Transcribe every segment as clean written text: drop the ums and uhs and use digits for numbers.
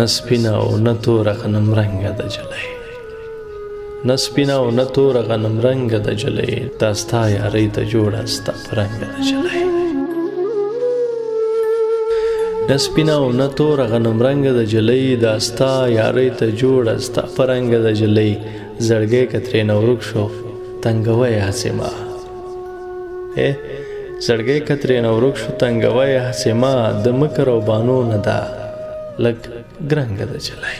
نه سپینه او نه توره غنم رنګه د جلۍ نه سپینه او نه توره غنم رنګه د جلۍ دا ستا یارۍ ته جوړه ستا په رنګه د جلۍ نه سپینه او نه توره غنم رنګه د جلۍ دا ستا یارۍ ته جوړه ستا په رنګه د جلۍ زړګی که ترېنه ورک شو تنګوی هسې ما زړګی که ترېنه ورک شو تنګوی هسې ما د مکر او بانو نه ده لږ ګرنګه د جلۍ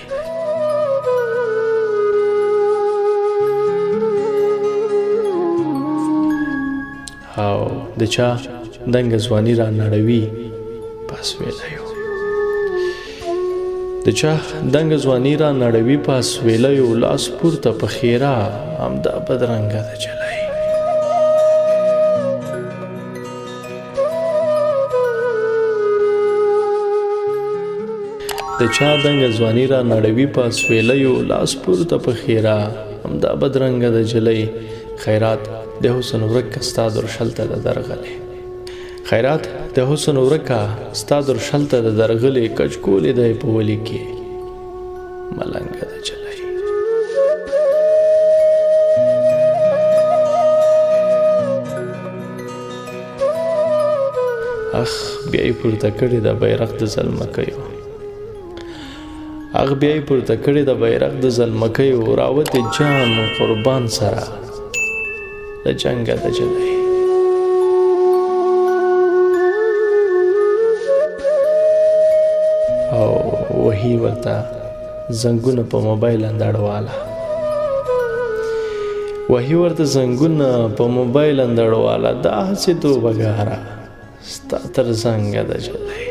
او د چا دنګه ځواني را نړوي پاس ویلیو د چا دنګه ځواني را نړوي پاس ویلیو لاس پورته په خیره همدا بدرنګه د جلۍ د چا دنګه ځواني را نړوي پاس ویلیو لاس پورته په خیره همدا بدرنګه د جلۍ خیرات د حسن ورکه ستا درشل ته د درغلې خیرات د حسن ورکه ستا درشل ته د درغلې کچکولې دی په ولي کې ملنګه د جلۍ اخ بیا یې پورته کړې د بیرغ د زلمکیو اخ بیا یې پورته کړې د بیرغ د زلمکیو راوتې جان قربان سره د جنګه د جلۍ او وهي ورته زنګونه په موبایل اندړواله وهي ورته زنګونه په موبایل اندړواله دا هسې توبهګاره ستا تر زنګه د جلۍ